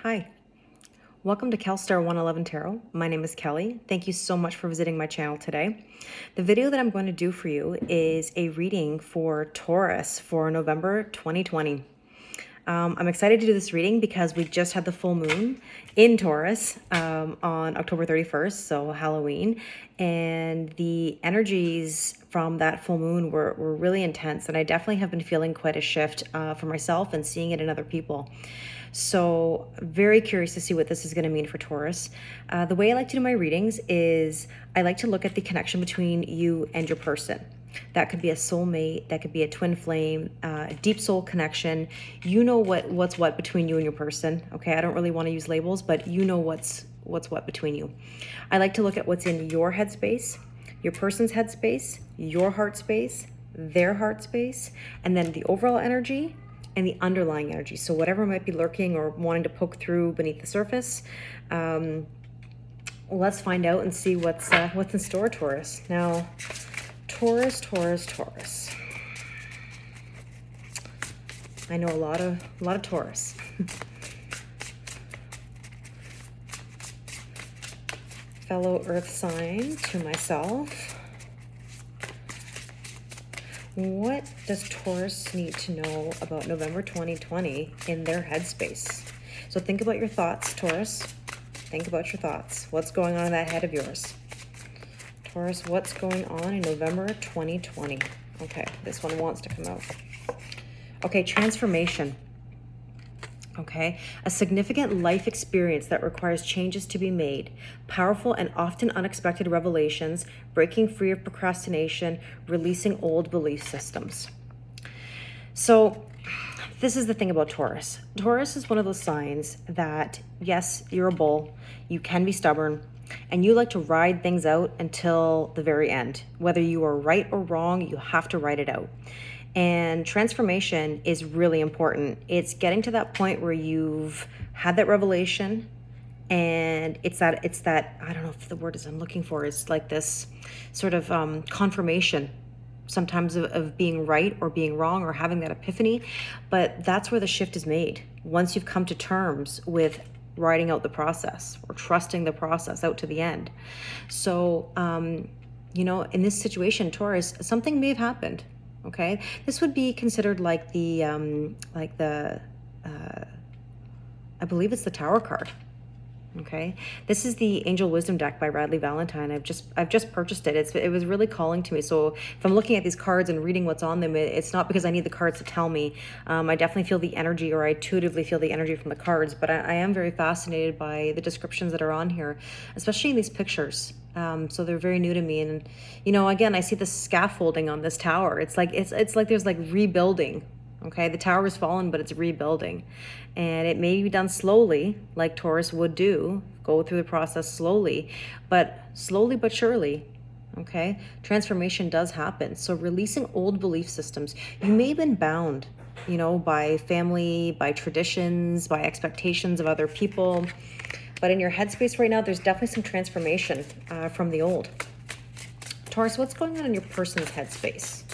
Hi, welcome to CalStar 111 Tarot. My name is Kelly. Thank you so much for visiting my channel today. The video that I'm going to do for you is a reading for Taurus for November 2020. I'm excited to do this reading because we just had the full moon in Taurus on October 31st, so Halloween, and the energies from that full moon were really intense, and I definitely have been feeling quite a shift for myself and seeing it in other people. So very curious to see what this is going to mean for Taurus. The way I like to do my readings is I like to look at the connection between you and your person. That could be a soulmate, that could be a twin flame, a deep soul connection. You know what's what between you and your person. Okay, I don't really want to use labels, but you know what's what between you. I like to look at what's in your headspace, your person's headspace, your heart space, their heart space, and then the overall energy and the underlying energy. So whatever might be lurking or wanting to poke through beneath the surface, let's find out and see what's in store, Taurus. Now, Taurus. I know a lot of Taurus. Fellow earth sign to myself. What does Taurus need to know about November 2020 in their headspace? So think about your thoughts, Taurus. Think about your thoughts. What's going on in that head of yours? Taurus, what's going on in November 2020? Okay, this one wants to come out. Okay, transformation. Okay, a significant life experience that requires changes to be made, powerful and often unexpected revelations, breaking free of procrastination, releasing old belief systems. So this is the thing about Taurus. Taurus is one of those signs that, yes, you're a bull, you can be stubborn, and you like to ride things out until the very end. Whether you are right or wrong, you have to ride it out. And transformation is really important. It's getting to that point where you've had that revelation, and it's that I don't know if the word is I'm looking for is like this sort of confirmation sometimes of being right or being wrong or having that epiphany. But that's where the shift is made once you've come to terms with riding out the process or trusting the process out to the end. So in this situation, Taurus, something may have happened. Okay, this would be considered like the I believe it's the Tower card. Okay, this is the Angel Wisdom deck by Radley Valentine. I've just purchased it. It was really calling to me. So if I'm looking at these cards and reading what's on them, it's not because I need the cards to tell me. I definitely feel the energy, or I intuitively feel the energy from the cards. But I am very fascinated by the descriptions that are on here, especially in these pictures. So they're very new to me, and again, I see the scaffolding on this tower. It's like there's like rebuilding. Okay, the tower is fallen, but it's rebuilding, and it may be done slowly, like Taurus would do. Go through the process slowly but surely. Okay, transformation does happen. So releasing old belief systems. You may have been bound, by family, by traditions, by expectations of other people. But in your headspace right now, there's definitely some transformation from the old. Taurus, what's going on in your person's headspace?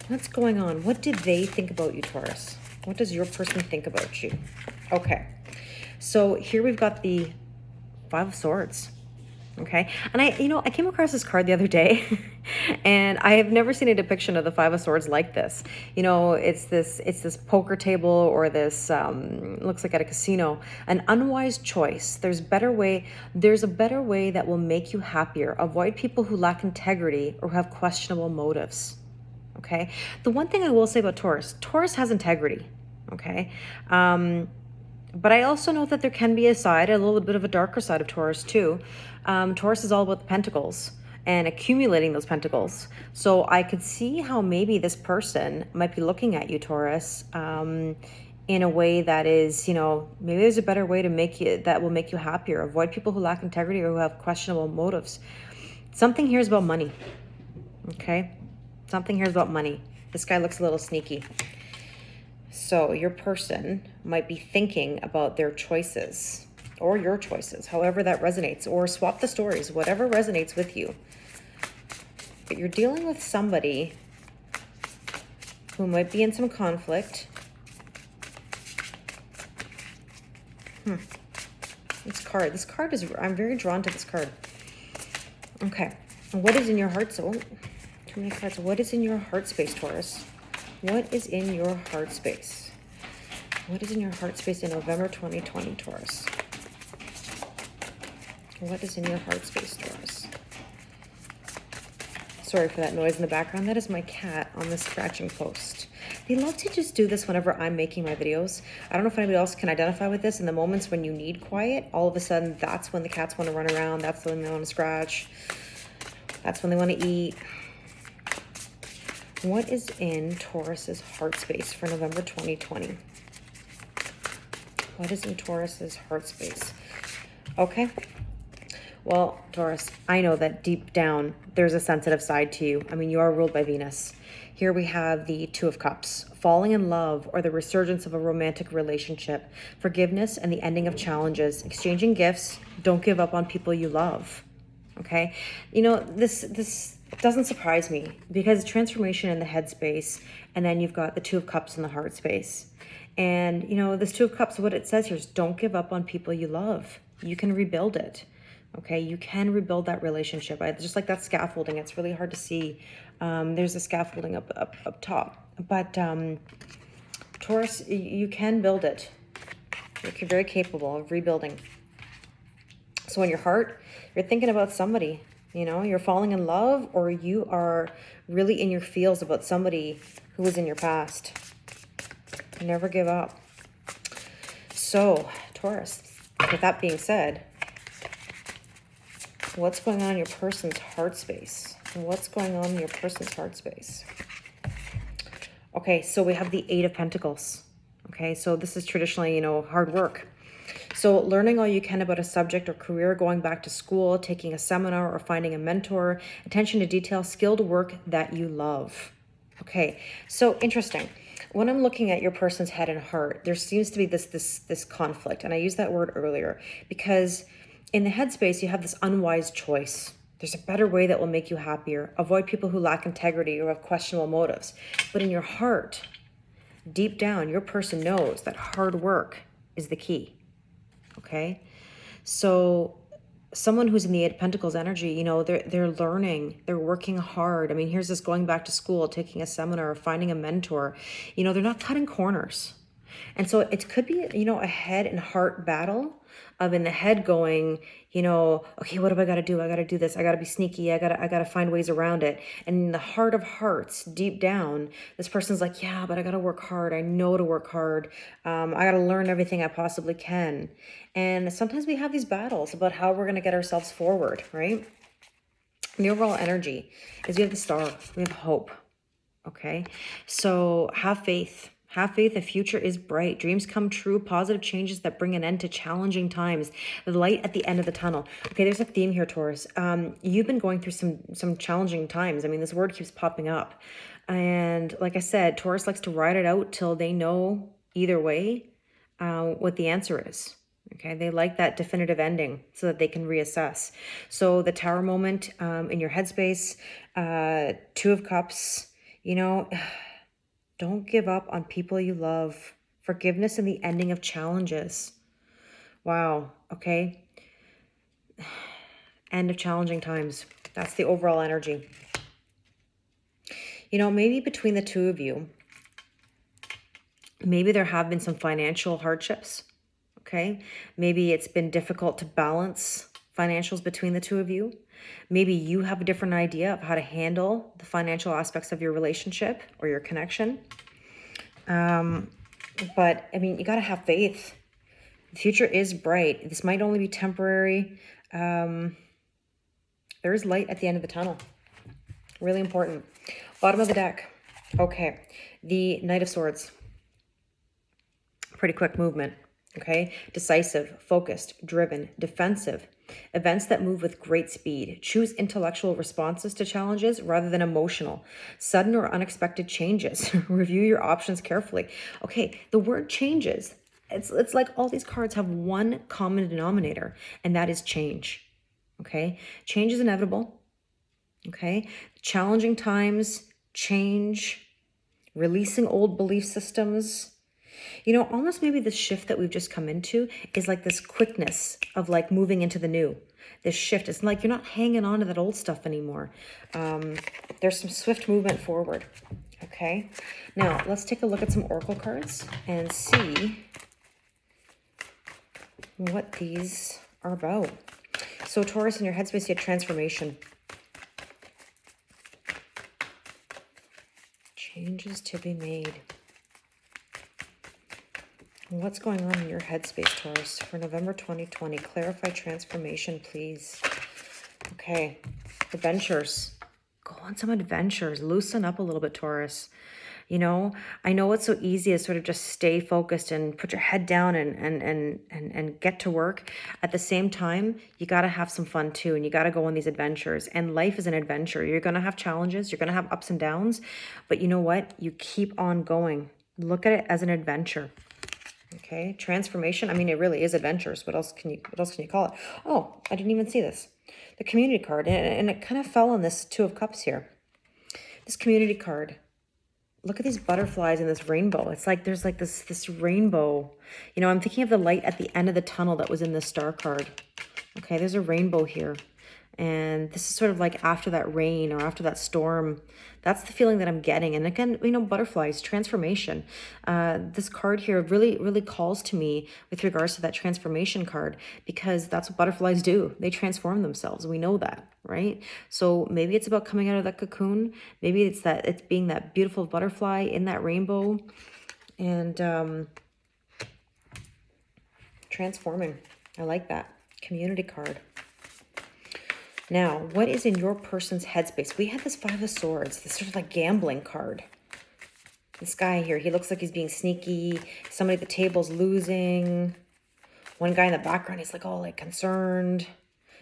What's going on? What do they think about you, Taurus? What does your person think about you? Okay, so here we've got the Five of Swords. Okay, and I came across this card the other day, and I have never seen a depiction of the Five of Swords like this. It's this poker table, or this looks like at a casino. An unwise choice. There's a better way that will make you happier. Avoid people who lack integrity or have questionable motives. Okay, the one thing I will say about Taurus has integrity. Okay. But I also know that there can be a little bit of a darker side of Taurus too. Taurus is all about the pentacles and accumulating those pentacles. So I could see how maybe this person might be looking at you, Taurus, in a way that is, maybe there's a better way that will make you happier. Avoid people who lack integrity or who have questionable motives. Something here is about money. Okay? Something here is about money. This guy looks a little sneaky. So your person might be thinking about their choices or your choices, however that resonates, or swap the stories, whatever resonates with you. But you're dealing with somebody who might be in some conflict, This card is, I'm very drawn to this card. Okay. And what is in your heart? So, too many cards. What is in your heart space, Taurus? What is in your heart space? What is in your heart space in November 2020, Taurus? What is in your heart space, Taurus? Sorry for that noise in the background. That is my cat on the scratching post. They love to just do this whenever I'm making my videos. I don't know if anybody else can identify with this. In the moments when you need quiet, all of a sudden, that's when the cats want to run around. That's when they want to scratch. That's when they want to eat. What is in Taurus's heart space for November 2020? What is in Taurus's heart space? Okay. Well, Taurus, I know that deep down, there's a sensitive side to you. I mean, you are ruled by Venus. Here we have the Two of Cups, falling in love or the resurgence of a romantic relationship, forgiveness and the ending of challenges, exchanging gifts, don't give up on people you love. Okay? You know, this doesn't surprise me because transformation in the head space, and then you've got the Two of Cups in the heart space. And, you know, this Two of Cups, what it says here is don't give up on people you love. You can rebuild it. Okay, you can rebuild that relationship. Just like that scaffolding, it's really hard to see. There's a scaffolding up top. But Taurus, you can build it. You're very capable of rebuilding. So in your heart, you're thinking about somebody. You know, you're falling in love, or you are really in your feels about somebody who was in your past. Never give up. So, Taurus, with that being said, what's going on in your person's heart space? What's going on in your person's heart space? Okay, so we have the Eight of Pentacles. Okay, so this is traditionally, you know, hard work. So learning all you can about a subject or career, going back to school, taking a seminar or finding a mentor, attention to detail, skilled work that you love. Okay, so interesting. When I'm looking at your person's head and heart, there seems to be this conflict. And I used that word earlier because in the headspace, you have this unwise choice. There's a better way that will make you happier. Avoid people who lack integrity or have questionable motives. But in your heart, deep down, your person knows that hard work is the key. Okay? So someone who's in the Eight of Pentacles energy, you know, they're learning, they're working hard. I mean, here's this going back to school, taking a seminar, finding a mentor. You know, they're not cutting corners. And so it could be, you know, a head and heart battle of in the head going, you know, okay, what have I got to do? I got to do this. I got to be sneaky. I got to find ways around it. And in the heart of hearts, deep down, this person's like, yeah, but I got to work hard. I know to work hard. I got to learn everything I possibly can. And sometimes we have these battles about how we're going to get ourselves forward, right? And the overall energy is we have the Star, we have hope. Okay. So have faith. Have faith, the future is bright. Dreams come true, positive changes that bring an end to challenging times. The light at the end of the tunnel. Okay, there's a theme here, Taurus. You've been going through some challenging times. I mean, this word keeps popping up. And like I said, Taurus likes to ride it out till they know either way what the answer is. Okay, they like that definitive ending so that they can reassess. So the Tower moment in your headspace, Two of Cups, you know... Don't give up on people you love. Forgiveness and the ending of challenges. Wow. Okay. End of challenging times. That's the overall energy. You know, maybe between the two of you, maybe there have been some financial hardships. Okay. Maybe it's been difficult to balance financials between the two of you. Maybe you have a different idea of how to handle the financial aspects of your relationship or your connection. But I mean, you got to have faith. The future is bright. This might only be temporary. There is light at the end of the tunnel. Really important. Bottom of the deck. Okay. The Knight of Swords. Pretty quick movement. Okay. Decisive, focused, driven, defensive. Events that move with great speed. Choose intellectual responses to challenges rather than emotional. Sudden or unexpected changes. Review your options carefully. Okay, the word changes. It's like all these cards have one common denominator, and that is change. Okay, change is inevitable. Okay, challenging times, change, releasing old belief systems. You know, almost maybe this shift that we've just come into is like this quickness of like moving into the new. This shift, it's like you're not hanging on to that old stuff anymore. There's some swift movement forward. Okay, now let's take a look at some oracle cards and see what these are about. So Taurus, in your headspace, you have transformation. Changes to be made. What's going on in your headspace, Taurus, for November 2020? Clarify transformation, please. Okay, adventures. Go on some adventures. Loosen up a little bit, Taurus. You know, I know it's so easy to sort of just stay focused and put your head down and get to work. At the same time, you got to have some fun too, and you got to go on these adventures. And life is an adventure. You're going to have challenges. You're going to have ups and downs. But you know what? You keep on going. Look at it as an adventure. Okay, transformation. I mean, it really is adventures. What else can you call it? Oh, I didn't even see this. The community card, and it kind of fell on this Two of Cups here. This community card. Look at these butterflies and this rainbow. It's like there's like this rainbow. You know, I'm thinking of the light at the end of the tunnel that was in the star card. Okay, there's a rainbow here. And this is sort of like after that rain or after that storm. That's the feeling that I'm getting. And again, you know, butterflies, transformation. This card here really, really calls to me with regards to that transformation card, because that's what butterflies do. They transform themselves. We know that, right? So maybe it's about coming out of that cocoon. Maybe it's being that beautiful butterfly in that rainbow and transforming. I like that. Community card. Now, what is in your person's headspace? We have this Five of Swords, this sort of like gambling card. This guy here, he looks like he's being sneaky. Somebody at the table's losing. One guy in the background, he's like all like concerned.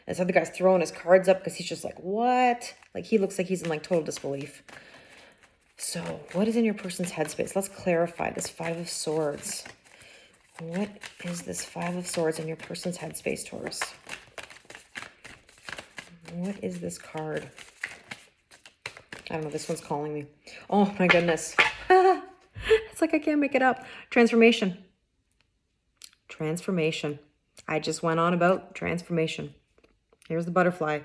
And this other guy's throwing his cards up because he's just like, what? Like he looks like he's in like total disbelief. So what is in your person's headspace? Let's clarify this Five of Swords. What is this Five of Swords in your person's headspace, Taurus? What is this card? I don't know. This one's calling me. Oh, my goodness. It's like I can't make it up. Transformation. Transformation. I just went on about transformation. Here's the butterfly.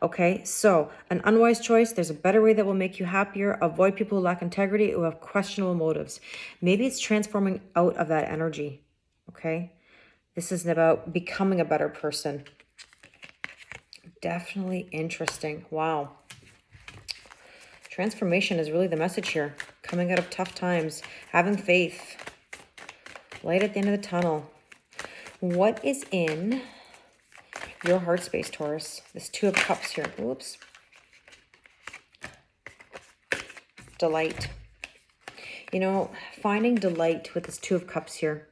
Okay, so an unwise choice. There's a better way that will make you happier. Avoid people who lack integrity, who have questionable motives. Maybe it's transforming out of that energy. Okay, this isn't about becoming a better person. Definitely interesting. Wow. Transformation is really the message here. Coming out of tough times, having faith, light at the end of the tunnel. What is in your heart space, Taurus? This Two of Cups here. Oops. Delight. You know, finding delight with this Two of Cups here.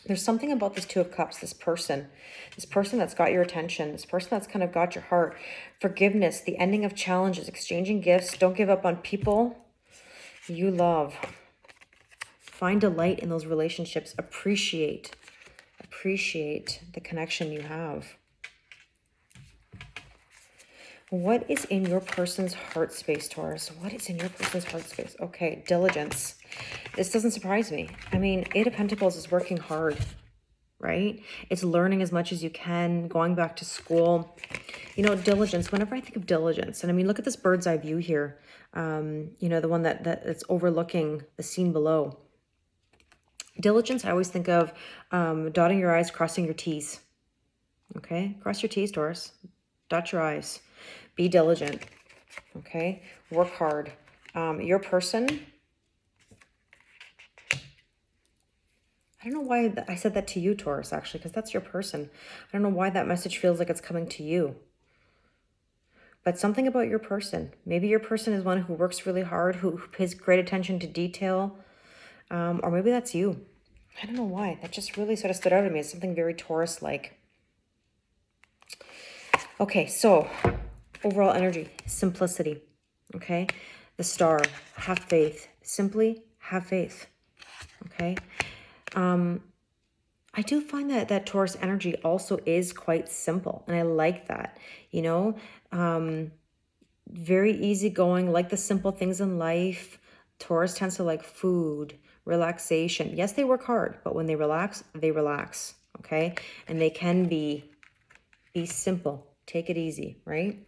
There's something about this Two of Cups, this person that's got your attention, this person that's kind of got your heart. Forgiveness, the ending of challenges, exchanging gifts. Don't give up on people you love. Find delight in those relationships. Appreciate the connection you have. What is in your person's heart space, Taurus? What is in your person's heart space? Okay, diligence. This doesn't surprise me. I mean, Eight of Pentacles is working hard, right? It's learning as much as you can, going back to school. You know, diligence, whenever I think of diligence, and I mean, look at this bird's eye view here. You know, the one that's overlooking the scene below. Diligence, I always think of dotting your I's, crossing your T's. Okay, cross your T's, Taurus. Dot your I's. Be diligent. Okay, work hard. Your person, I don't know why I said that to you, Taurus, actually, because that's your person. I don't know why that message feels like it's coming to you. But something about your person. Maybe your person is one who works really hard, who pays great attention to detail. Or maybe that's you. I don't know why. That just really sort of stood out to me as something very Taurus-like. Okay, so overall energy, simplicity. Okay, the Star, have faith. Simply have faith. Okay. I do find that Taurus energy also is quite simple, and I like that, you know, very easygoing, like the simple things in life. Taurus tends to like food, relaxation. Yes, they work hard, but when they relax, okay? And they can be simple. Take it easy, right?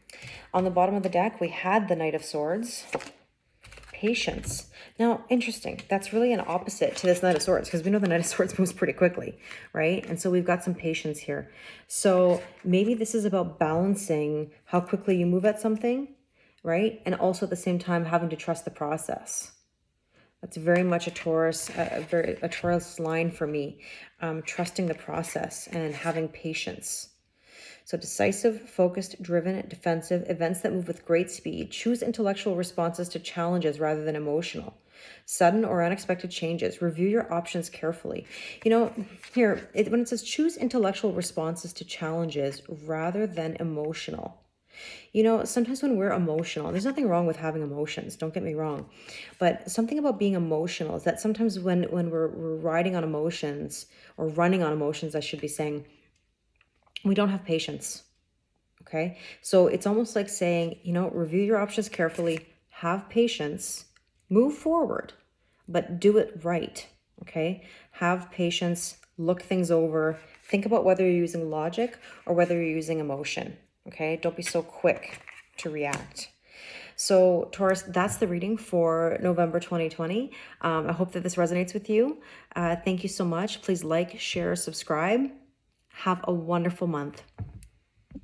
On the bottom of the deck, we had the Knight of Swords. Patience. Now, interesting. That's really an opposite to this Knight of Swords, because we know the Knight of Swords moves pretty quickly, right? And so we've got some patience here. So maybe this is about balancing how quickly you move at something, right? And also at the same time having to trust the process. That's very much a Taurus, a Taurus line for me. Trusting the process and having patience. So decisive, focused, driven, defensive, events that move with great speed. Choose intellectual responses to challenges rather than emotional. Sudden or unexpected changes. Review your options carefully. You know, here, when it says choose intellectual responses to challenges rather than emotional. You know, sometimes when we're emotional, there's nothing wrong with having emotions, don't get me wrong. But something about being emotional is that sometimes when we're riding on emotions, or running on emotions, I should be saying, we don't have patience. Okay. So it's almost like saying, you know, review your options carefully, have patience, move forward, but do it right. Okay. Have patience, look things over, think about whether you're using logic or whether you're using emotion. Okay. Don't be so quick to react. So Taurus, that's the reading for November 2020. I hope that this resonates with you. Thank you so much. Please like, share, subscribe. Have a wonderful month.